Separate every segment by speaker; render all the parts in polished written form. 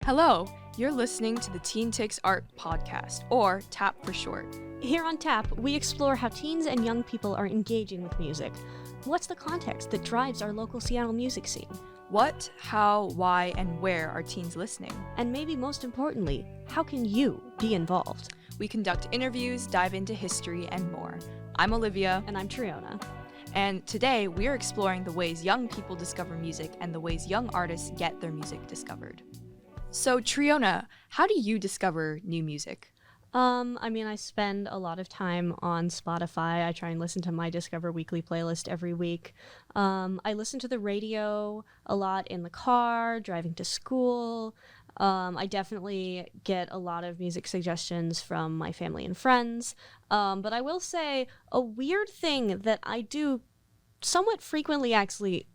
Speaker 1: Hello, you're listening to the TeenTix Arts Podcast, or TAP for short.
Speaker 2: Here on TAP, we explore how teens and young people are engaging with music. What's the context that drives our local Seattle music scene?
Speaker 1: What, how, why, and where are teens listening?
Speaker 2: And maybe most importantly, how can you be involved?
Speaker 1: We conduct interviews, dive into history, and more. I'm Olivia.
Speaker 2: And I'm Triona.
Speaker 1: And today, we are exploring the ways young people discover music and the ways young artists get their music discovered. So, Triona, how do you discover new music?
Speaker 2: I spend a lot of time on Spotify. I try and listen to my Discover Weekly playlist every week. I listen to the radio a lot in the car, driving to school. I definitely get a lot of music suggestions from my family and friends. But I will say a weird thing that I do somewhat frequently actually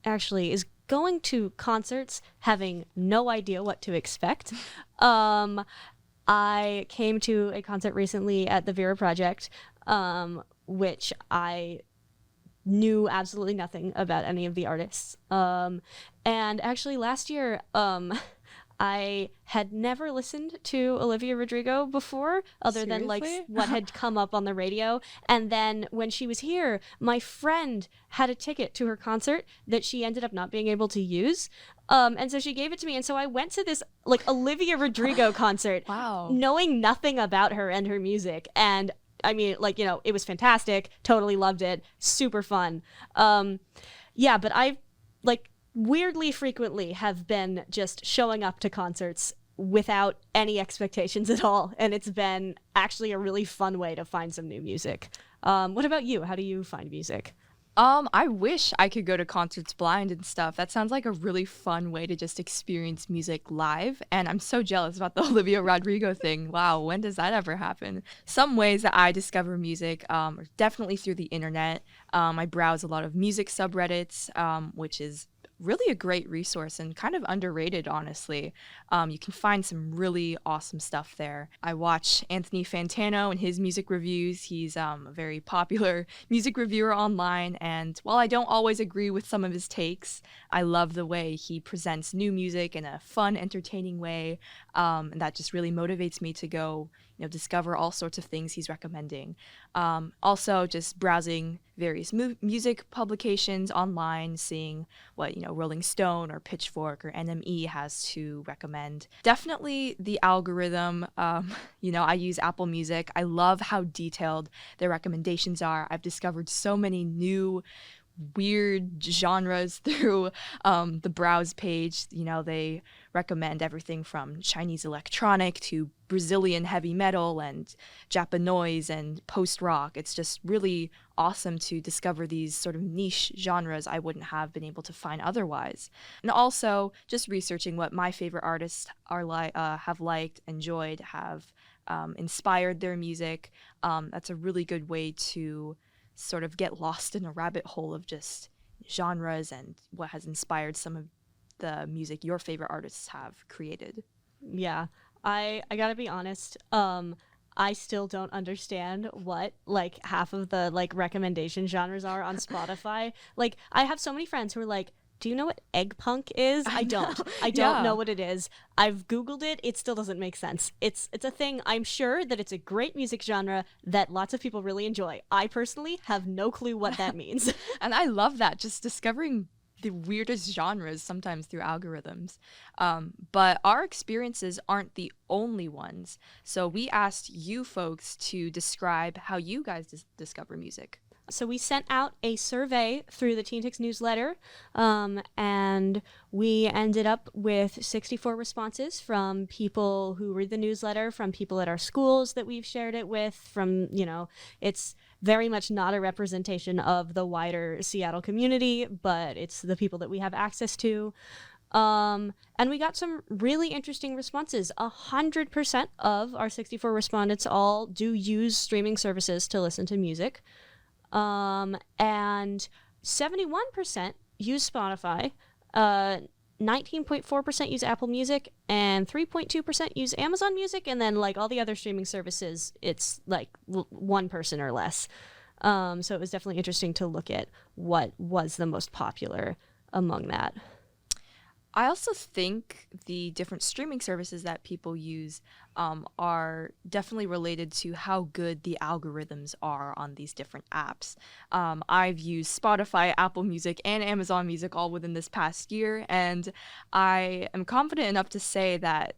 Speaker 2: is going to concerts having no idea what to expect. I came to a concert recently at the Vera Project, which I knew absolutely nothing about any of the artists. And actually last year, I had never listened to Olivia Rodrigo before, other than like what had come up on the radio. And then when she was here, my friend had a ticket to her concert that she ended up not being able to use. And so she gave it to me. And so I went to this like Olivia Rodrigo concert, knowing nothing about her and her music. And I mean, it was fantastic. Totally loved it. Super fun. But I weirdly frequently have been just showing up to concerts without any expectations at all, and it's been actually a really fun way to find some new music. What about you? How do you find music?
Speaker 1: I wish I could go to concerts blind and stuff. That sounds like a really fun way to just experience music live, and I'm so jealous about the Olivia Rodrigo thing. Wow, when does that ever happen? Some ways that I discover music are definitely through the internet. I browse a lot of music subreddits, which is really a great resource and kind of underrated, honestly. You can find some really awesome stuff there. I watch Anthony Fantano and his music reviews. He's a very popular music reviewer online, and while I don't always agree with some of his takes, I love the way he presents new music in a fun, entertaining way, and that just really motivates me to go discover all sorts of things he's recommending. Also, just browsing various music publications online, seeing what Rolling Stone or Pitchfork or NME has to recommend. Definitely the algorithm. I use Apple Music. I love how detailed their recommendations are. I've discovered so many new weird genres through the browse page. They recommend everything from Chinese electronic to Brazilian heavy metal and Japanoise and post-rock. It's just really awesome to discover these sort of niche genres I wouldn't have been able to find otherwise. And also just researching what my favorite artists are have liked, enjoyed, have inspired their music. That's a really good way to sort of get lost in a rabbit hole of just genres and what has inspired some of the music your favorite artists have created.
Speaker 2: Yeah, I gotta be honest, I still don't understand what half of the recommendation genres are on Spotify. I have so many friends who are like, do you know what egg punk is? I don't know what it is. I've Googled it. It still doesn't make sense. It's a thing. I'm sure that it's a great music genre that lots of people really enjoy. I personally have no clue what that means.
Speaker 1: And I love that, just discovering the weirdest genres sometimes through algorithms. But our experiences aren't the only ones. So we asked you folks to describe how you guys discover music.
Speaker 2: So we sent out a survey through the TeenTix newsletter, and we ended up with 64 responses from people who read the newsletter, from people at our schools that we've shared it with, from, it's very much not a representation of the wider Seattle community, but it's the people that we have access to. And we got some really interesting responses. 100% of our 64 respondents all do use streaming services to listen to music. And 71% use Spotify, 19.4% use Apple Music, and 3.2% use Amazon Music, and then all the other streaming services, it's one person or less. So it was definitely interesting to look at what was the most popular among that.
Speaker 1: I also think the different streaming services that people use are definitely related to how good the algorithms are on these different apps. I've used Spotify, Apple Music, and Amazon Music all within this past year, and I am confident enough to say that,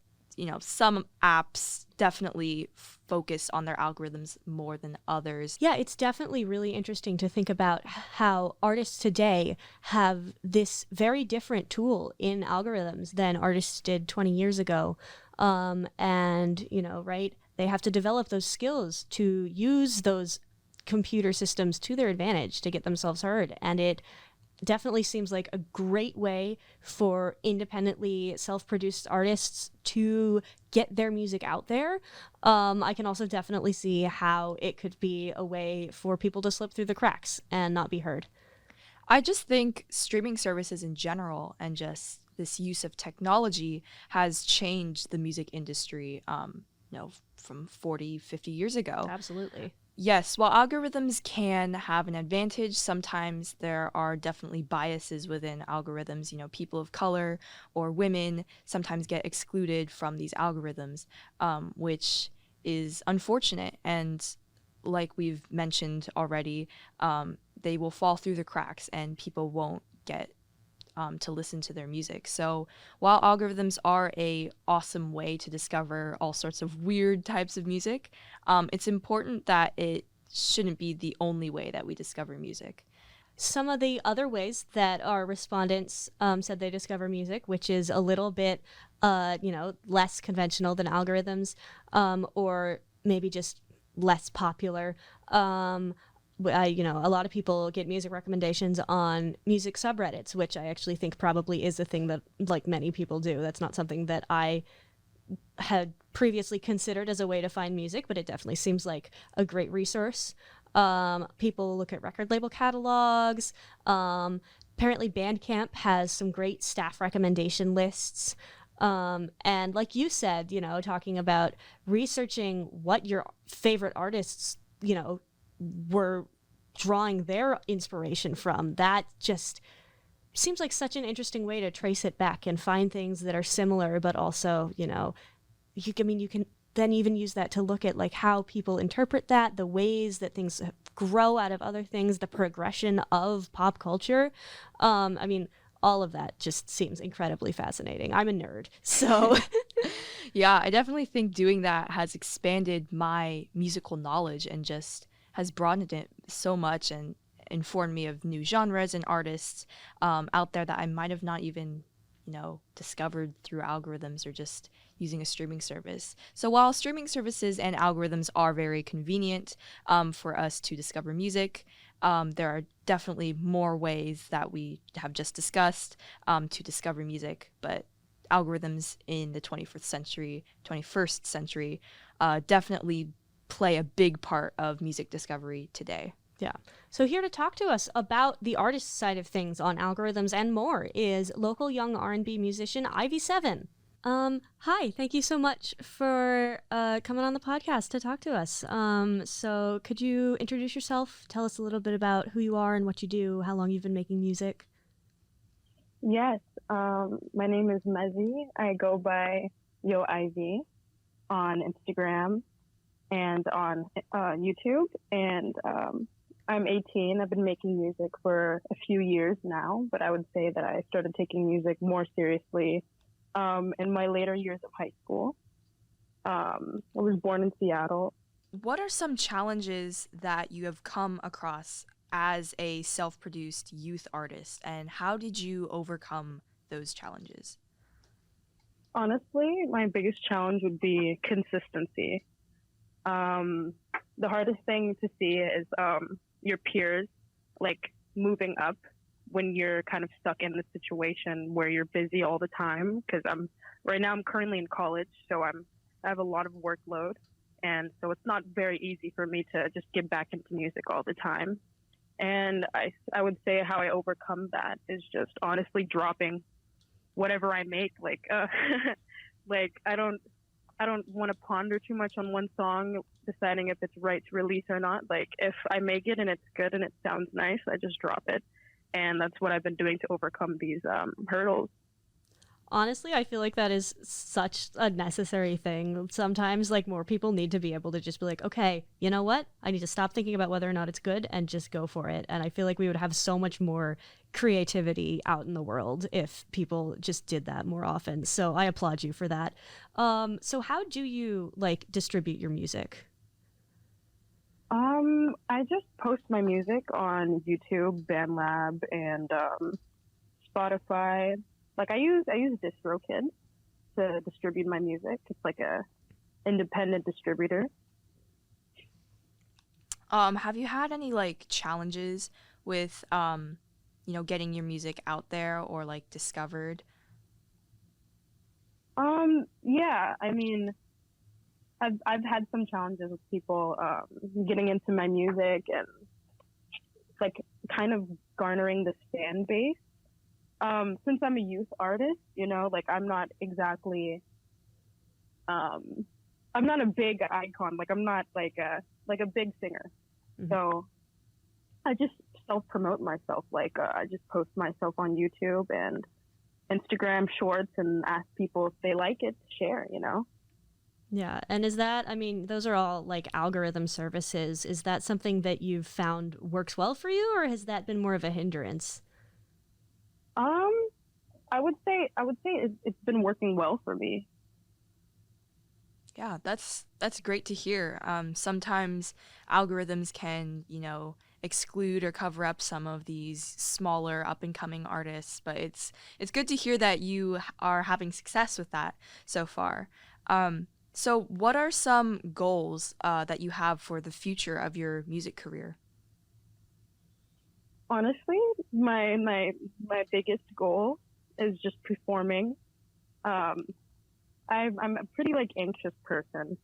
Speaker 1: some apps definitely focus on their algorithms more than others.
Speaker 2: Yeah, it's definitely really interesting to think about how artists today have this very different tool in algorithms than artists did 20 years ago. And, right, they have to develop those skills to use those computer systems to their advantage to get themselves heard. And it definitely seems like a great way for independently self-produced artists to get their music out there. I can also definitely see how it could be a way for people to slip through the cracks and not be heard.
Speaker 1: I just think streaming services in general and just this use of technology has changed the music industry, from 40, 50 years ago.
Speaker 2: Absolutely.
Speaker 1: Yes, while algorithms can have an advantage, sometimes there are definitely biases within algorithms. People of color or women sometimes get excluded from these algorithms, which is unfortunate. And like we've mentioned already, they will fall through the cracks and people won't get to listen to their music. So while algorithms are a awesome way to discover all sorts of weird types of music, it's important that it shouldn't be the only way that we discover music.
Speaker 2: Some of the other ways that our respondents said they discover music, which is a little bit, less conventional than algorithms, or maybe just less popular. A lot of people get music recommendations on music subreddits, which I actually think probably is a thing that like many people do. That's not something that I had previously considered as a way to find music, but it definitely seems like a great resource. People look at record label catalogs. Apparently Bandcamp has some great staff recommendation lists. And like you said, talking about researching what your favorite artists, were drawing their inspiration from, that just seems like such an interesting way to trace it back and find things that are similar, but also, you can then even use that to look at like how people interpret that, the ways that things grow out of other things, the progression of pop culture. All of that just seems incredibly fascinating. I'm a nerd, so.
Speaker 1: Yeah, I definitely think doing that has expanded my musical knowledge and just has broadened it so much and informed me of new genres and artists out there that I might have not even, discovered through algorithms or just using a streaming service. So while streaming services and algorithms are very convenient for us to discover music, there are definitely more ways that we have just discussed to discover music, but algorithms in the 21st century definitely play a big part of music discovery today.
Speaker 2: Yeah. So here to talk to us about the artist side of things on algorithms and more is local young R&B musician Ivy 7. Hi, thank you so much for coming on the podcast to talk to us. So could you introduce yourself, tell us a little bit about who you are and what you do, how long you've been making music?
Speaker 3: Yes, my name is Mezzy. I go by Yo Ivy on Instagram and on YouTube, and I'm 18. I've been making music for a few years now, but I would say that I started taking music more seriously in my later years of high school. I was born in Seattle.
Speaker 1: What are some challenges that you have come across as a self-produced youth artist, and how did you overcome those challenges?
Speaker 3: Honestly, my biggest challenge would be consistency. The hardest thing to see is your peers like moving up when you're kind of stuck in the situation where you're busy all the time. Because right now I'm currently in college, so I have a lot of workload, and so it's not very easy for me to just get back into music all the time. And I would say how I overcome that is just honestly dropping whatever I make. Like I don't want to ponder too much on one song, deciding if it's right to release or not. Like if I make it and it's good and it sounds nice, I just drop it. And that's what I've been doing to overcome these hurdles.
Speaker 2: Honestly, I feel like that is such a necessary thing. Sometimes, like, more people need to be able to just be like, okay, you know what? I need to stop thinking about whether or not it's good and just go for it. And I feel like we would have so much more creativity out in the world if people just did that more often. So I applaud you for that. So how do you, like, distribute your music?
Speaker 3: I just post my music on YouTube, BandLab, and Spotify. Like I use DistroKid to distribute my music. It's like a independent distributor.
Speaker 1: Have you had any like challenges with getting your music out there or like discovered?
Speaker 3: Yeah, I mean, I've had some challenges with people getting into my music and like kind of garnering this fan base. Since I'm a youth artist, like I'm not exactly, I'm not a big icon. Like I'm not like a big singer. Mm-hmm. So I just self-promote myself. Like I just post myself on YouTube and Instagram Shorts and ask people if they like it to share,
Speaker 2: Yeah. And is that, I mean, those are all like algorithm services. Is that something that you've found works well for you, or has that been more of a hindrance?
Speaker 3: I would say it's been working well for me.
Speaker 1: Yeah, that's great to hear. Sometimes algorithms can, exclude or cover up some of these smaller up and coming artists, but it's good to hear that you are having success with that so far. So what are some goals that you have for the future of your music career?
Speaker 3: Honestly, my biggest goal is just performing. I'm a pretty like anxious person,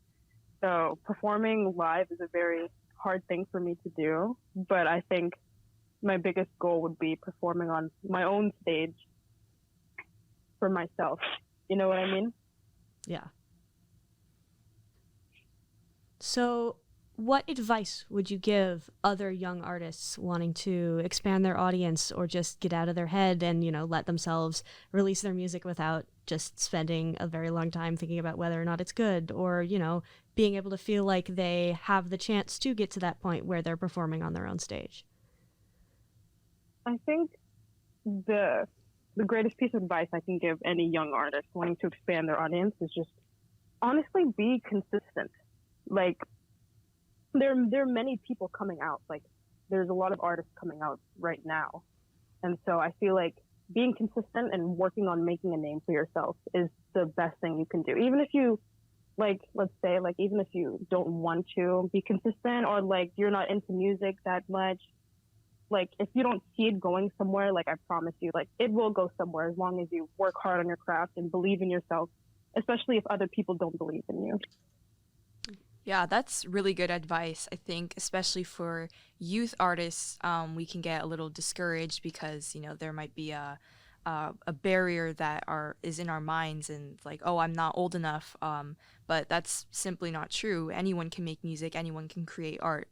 Speaker 3: so performing live is a very hard thing for me to do. But I think my biggest goal would be performing on my own stage for myself. You know what I mean?
Speaker 2: Yeah. So what advice would you give other young artists wanting to expand their audience or just get out of their head and, let themselves release their music without just spending a very long time thinking about whether or not it's good, or, being able to feel like they have the chance to get to that point where they're performing on their own stage?
Speaker 3: I think the greatest piece of advice I can give any young artist wanting to expand their audience is just honestly be consistent. Like, there are many people coming out. Like, there's a lot of artists coming out right now. And so I feel like being consistent and working on making a name for yourself is the best thing you can do. Even if you, like, let's say, like, even if you don't want to be consistent, or, like, you're not into music that much, like, if you don't see it going somewhere, like, I promise you, like, it will go somewhere as long as you work hard on your craft and believe in yourself, especially if other people don't believe in you.
Speaker 1: Yeah, that's really good advice. I think, especially for youth artists, we can get a little discouraged because there might be a barrier that is in our minds, and like, oh, I'm not old enough. But that's simply not true. Anyone can make music. Anyone can create art.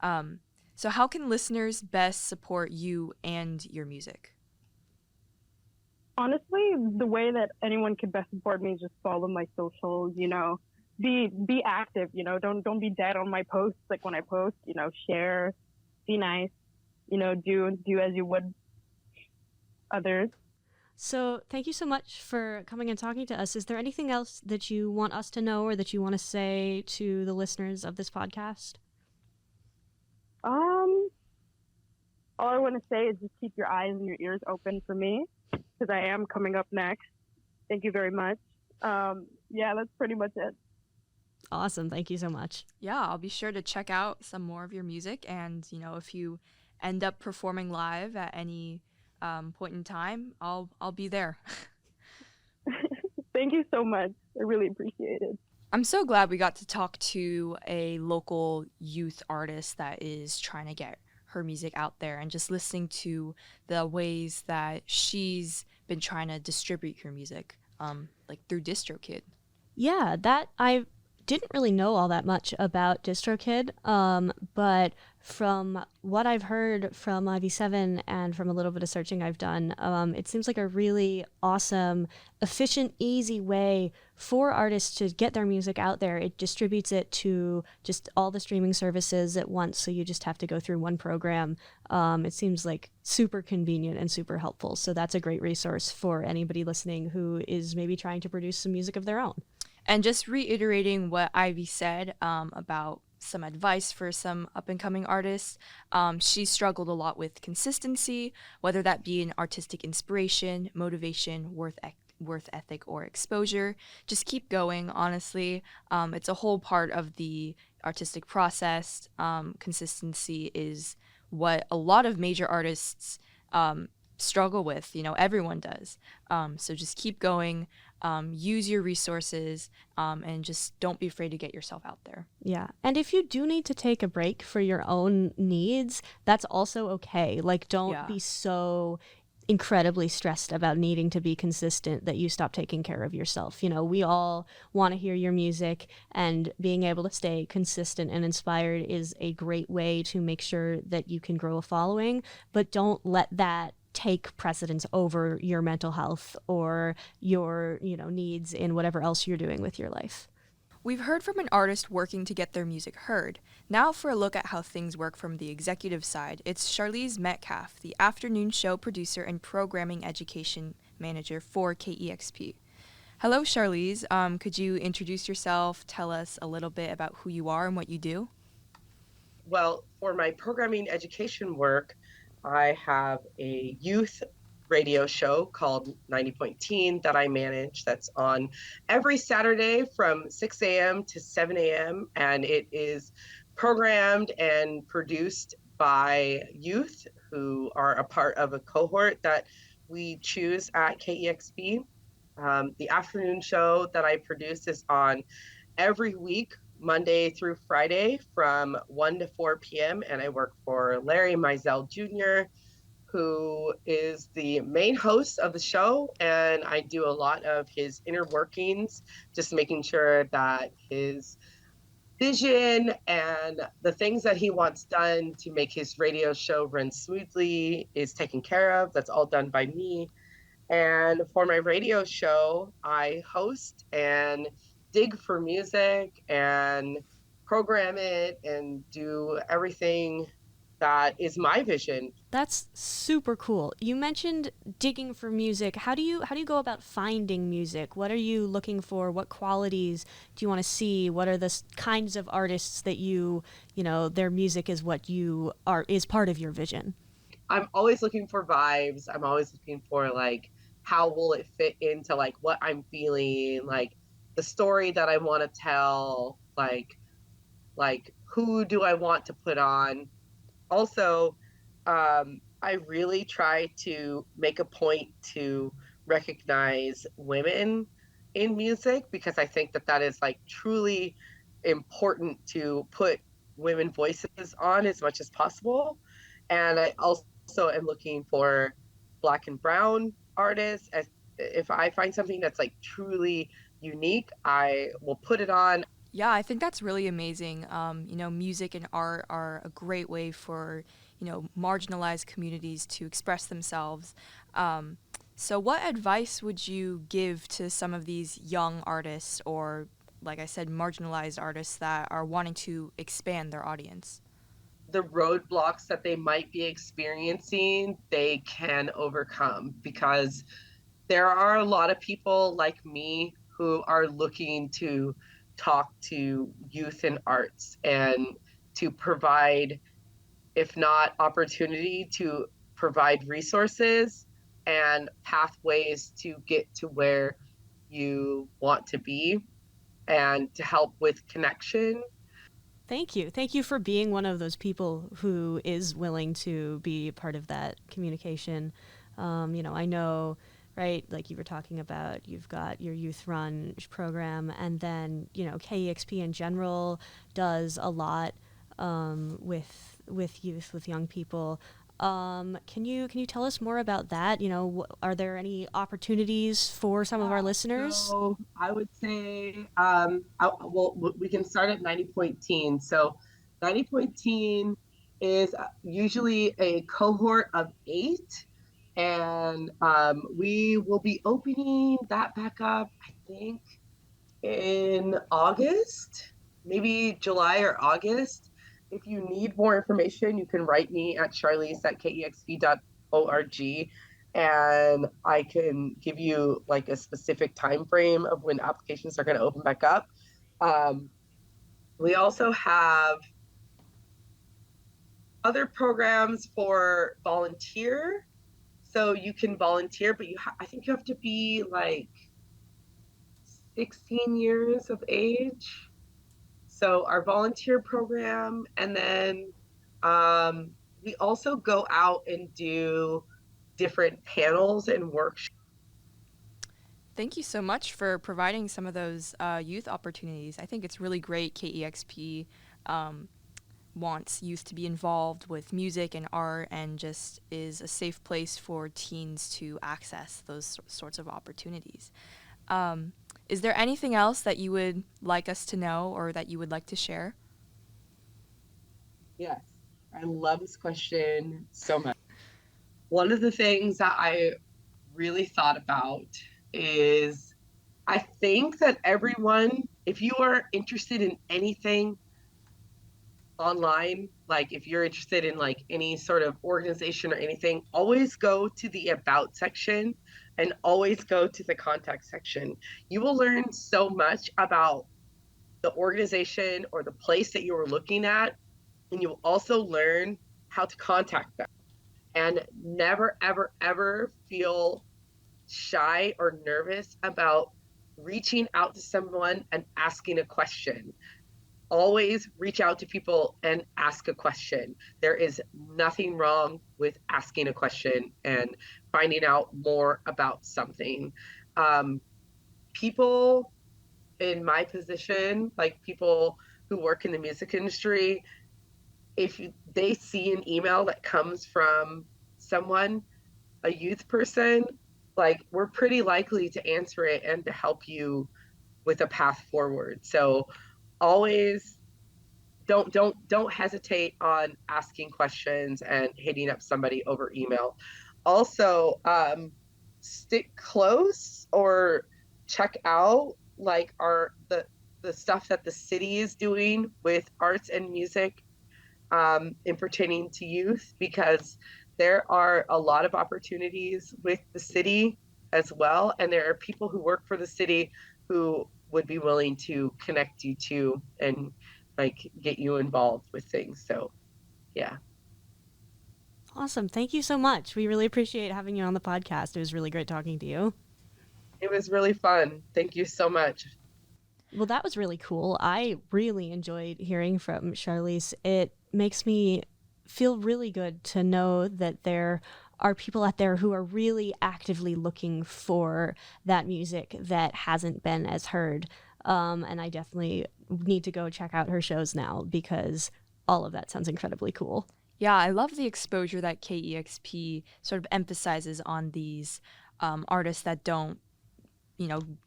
Speaker 1: So, how can listeners best support you and your music?
Speaker 3: Honestly, the way that anyone can best support me is just follow my socials. Be active, don't be dead on my posts. Like when I post, share, be nice, do as you would others.
Speaker 2: So thank you so much for coming and talking to us. Is there anything else that you want us to know or that you want to say to the listeners of this podcast?
Speaker 3: All I want to say is just keep your eyes and your ears open for me, because I am coming up next. Thank you very much. Yeah, that's pretty much it.
Speaker 2: Awesome. Thank you so much.
Speaker 1: Yeah, I'll be sure to check out some more of your music. And, if you end up performing live at any point in time, I'll be there.
Speaker 3: Thank you so much. I really appreciate it.
Speaker 1: I'm so glad we got to talk to a local youth artist that is trying to get her music out there, and just listening to the ways that she's been trying to distribute her music, like through DistroKid.
Speaker 2: Yeah, that I didn't really know all that much about DistroKid, but from what I've heard from IV7 and from a little bit of searching I've done, it seems like a really awesome, efficient, easy way for artists to get their music out there. It distributes it to just all the streaming services at once, so you just have to go through one program. It seems like super convenient and super helpful. So that's a great resource for anybody listening who is maybe trying to produce some music of their own.
Speaker 1: And just reiterating what Ivy said about some advice for some up and coming artists, she struggled a lot with consistency, whether that be an artistic inspiration, motivation, worth ethic, or exposure. Just keep going, honestly. It's a whole part of the artistic process. Consistency is what a lot of major artists struggle with. Everyone does. So just keep going. Use your resources, and just don't be afraid to get yourself out there.
Speaker 2: Yeah. And if you do need to take a break for your own needs, that's also okay. Like, don't be so incredibly stressed about needing to be consistent that you stop taking care of yourself. We all want to hear your music, and being able to stay consistent and inspired is a great way to make sure that you can grow a following, but don't let that take precedence over your mental health or your, needs in whatever else you're doing with your life.
Speaker 1: We've heard from an artist working to get their music heard. Now for a look at how things work from the executive side, it's Sharlese Metcalf, the afternoon show producer and programming education manager for KEXP. Hello, Sharlese. Could you introduce yourself, tell us a little bit about who you are and what you do?
Speaker 4: Well, for my programming education work, I have a youth radio show called 90.Teen that I manage that's on every Saturday from 6 a.m. to 7 a.m. And it is programmed and produced by youth who are a part of a cohort that we choose at KEXP. The afternoon show that I produce is on every week, Monday through Friday from 1 to 4 p.m. And I work for Larry Mizell Jr., who is the main host of the show. And I do a lot of his inner workings, just making sure that his vision and the things that he wants done to make his radio show run smoothly is taken care of. That's all done by me. And for my radio show, I host and dig for music and program it and do everything that is my vision.
Speaker 2: That's super cool. You mentioned digging for music. How do you go about finding music? What are you looking for? What qualities do you want to see? What are the kinds of artists that their music is what is part of your vision?
Speaker 4: I'm always looking for vibes. I'm always looking for how will it fit into what I'm feeling, the story that I want to tell, who do I want to put on? Also, I really try to make a point to recognize women in music because I think that is truly important to put women voices on as much as possible. And I also am looking for Black and brown artists. If I find something that's truly unique, I will put it on.
Speaker 1: Yeah, I think that's really amazing. Music and art are a great way for, marginalized communities to express themselves. So what advice would you give to some of these young artists or, like I said, marginalized artists that are wanting to expand their audience?
Speaker 4: The roadblocks that they might be experiencing, they can overcome because there are a lot of people like me who are looking to talk to youth in arts and to provide, if not opportunity, to provide resources and pathways to get to where you want to be and to help with connection.
Speaker 2: Thank you. Thank you for being one of those people who is willing to be part of that communication. I know, right, like you were talking about, you've got your youth run program, and then, KEXP in general does a lot with youth, with young people. Can you tell us more about that? Are there any opportunities for some of our listeners?
Speaker 4: So I would say, we can start at 90.Teen. So 90.Teen is usually a cohort of 8. And we will be opening that back up, I think, in August, maybe July or August. If you need more information, you can write me at Sharlese at KEXP.org, and I can give you like a specific time frame of when applications are going to open back up. We also have other programs for volunteer. So you can volunteer, but I think you have to be like 16 years of age. So our volunteer program, and then we also go out and do different panels and workshops.
Speaker 1: Thank you so much for providing some of those youth opportunities. I think it's really great KEXP wants youth to be involved with music and art and just is a safe place for teens to access those sorts of opportunities. Is there anything else that you would like us to know or that you would like to share?
Speaker 4: Yes, I love this question so much. One of the things that I really thought about is I think that everyone, if you are interested in anything online, like if you're interested in like any sort of organization or anything, always go to the about section and always go to the contact section. You will learn so much about the organization or the place that you were looking at, and you will also learn how to contact them. And never, ever, ever feel shy or nervous about reaching out to someone and asking a question. Always reach out to people and ask a question. There is nothing wrong with asking a question and finding out more about something. People in my position, like people who work in the music industry, if they see an email that comes from someone, a youth person, like we're pretty likely to answer it and to help you with a path forward. So always don't hesitate on asking questions and hitting up somebody over email. Also, stick close or check out like the stuff that the city is doing with arts and music in pertaining to youth, because there are a lot of opportunities with the city as well, and there are people who work for the city who would be willing to connect you to and like get you involved with things. So yeah.
Speaker 2: Awesome. Thank you so much. We really appreciate having you on the podcast. It was really great talking to you.
Speaker 4: It was really fun. Thank you so much.
Speaker 2: Well, that was really cool. I really enjoyed hearing from Sharlese. It makes me feel really good to know that there are people out there who are really actively looking for that music that hasn't been as heard. And I definitely need to go check out her shows now because all of that sounds incredibly cool.
Speaker 1: Yeah, I love the exposure that KEXP sort of emphasizes on these artists that don't,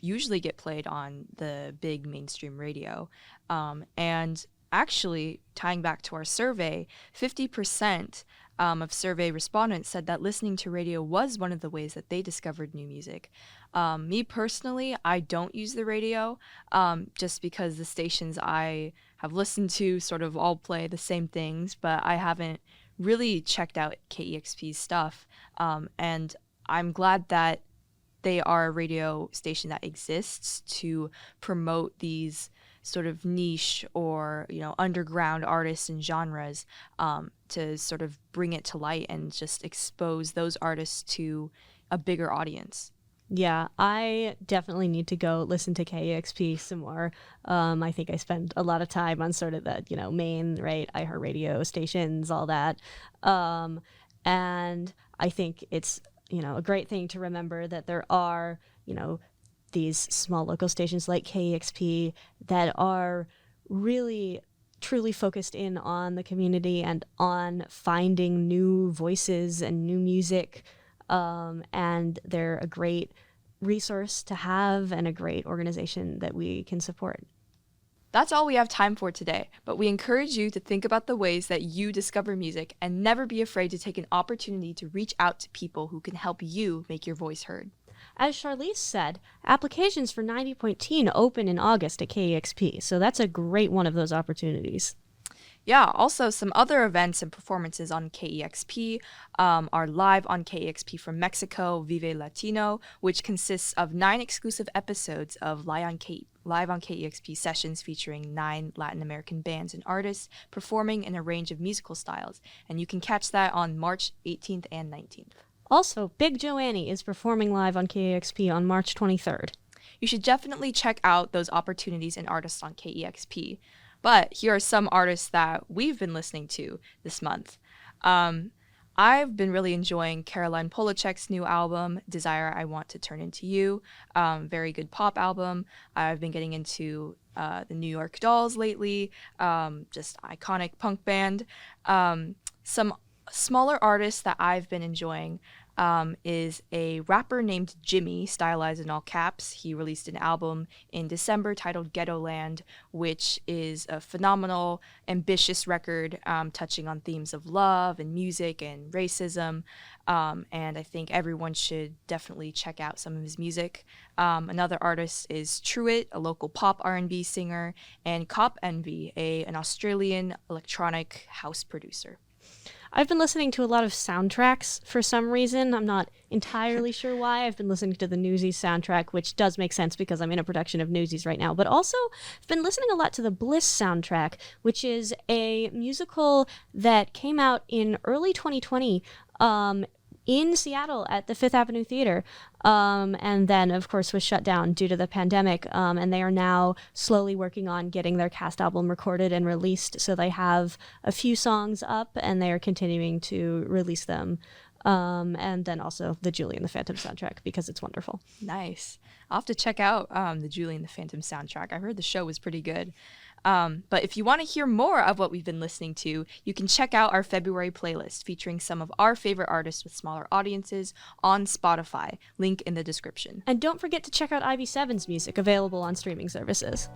Speaker 1: usually get played on the big mainstream radio. And actually, tying back to our survey, 50% of survey respondents said that listening to radio was one of the ways that they discovered new music. Me personally, I don't use the radio just because the stations I have listened to sort of all play the same things, but I haven't really checked out KEXP's stuff. And I'm glad that they are a radio station that exists to promote these sort of niche or underground artists and genres, to sort of bring it to light and just expose those artists to a bigger audience.
Speaker 2: Yeah, I definitely need to go listen to KEXP some more. I think I spend a lot of time on sort of the main iHeartRadio stations, all that, and I think it's a great thing to remember that there are these small local stations like KEXP that are really truly focused in on the community and on finding new voices and new music, and they're a great resource to have and a great organization that we can support.
Speaker 1: That's all we have time for today, but we encourage you to think about the ways that you discover music and never be afraid to take an opportunity to reach out to people who can help you make your voice heard.
Speaker 2: As Sharlese said, applications for 90.teen open in August at KEXP, so that's a great one of those opportunities.
Speaker 1: Yeah, also some other events and performances on KEXP are live on KEXP from Mexico, Vive Latino, which consists of 9 exclusive episodes of live on KEXP sessions featuring 9 Latin American bands and artists performing in a range of musical styles. And you can catch that on March 18th and 19th.
Speaker 2: Also, Big Joannie is performing live on KEXP on March 23rd.
Speaker 1: You should definitely check out those opportunities and artists on KEXP. But here are some artists that we've been listening to this month. I've been really enjoying Caroline Polachek's new album, Desire I Want to Turn Into You. Very good pop album. I've been getting into the New York Dolls lately, just iconic punk band. Some smaller artists that I've been enjoying is a rapper named Jimmy, stylized in all caps. He released an album in December titled Ghetto Land, which is a phenomenal, ambitious record touching on themes of love and music and racism. And I think everyone should definitely check out some of his music. Another artist is Truitt, a local pop R&B singer, and Cop Envy, an Australian electronic house producer.
Speaker 2: I've been listening to a lot of soundtracks for some reason. I'm not entirely sure why. I've been listening to the Newsies soundtrack, which does make sense because I'm in a production of Newsies right now. But also, I've been listening a lot to the Bliss soundtrack, which is a musical that came out in early 2020 in Seattle at the Fifth Avenue Theater, and then, of course, was shut down due to the pandemic, and they are now slowly working on getting their cast album recorded and released, so they have a few songs up, and they are continuing to release them, and then also the Julie and the Phantom soundtrack, because it's wonderful.
Speaker 1: Nice. I'll have to check out the Julie and the Phantom soundtrack. I heard the show was pretty good. But if you want to hear more of what we've been listening to, you can check out our February playlist featuring some of our favorite artists with smaller audiences on Spotify. Link in the description.
Speaker 2: And don't forget to check out Ivy 7's music, available on streaming services.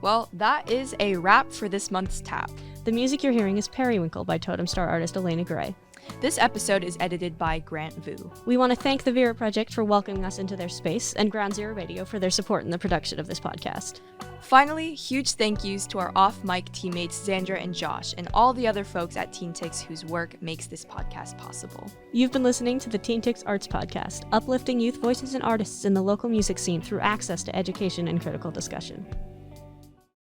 Speaker 1: Well, that is a wrap for this month's Tap.
Speaker 2: The music you're hearing is Periwinkle by Totem Star artist Elena Gray.
Speaker 1: This episode is edited by Grant Vu.
Speaker 2: We want to thank the Vera Project for welcoming us into their space, and Ground Zero Radio for their support in the production of this podcast.
Speaker 1: Finally, huge thank yous to our off-mic teammates Xandra and Josh, and all the other folks at TeenTix whose work makes this podcast possible.
Speaker 2: You've been listening to the TeenTix Arts Podcast, uplifting youth voices and artists in the local music scene through access to education and critical discussion.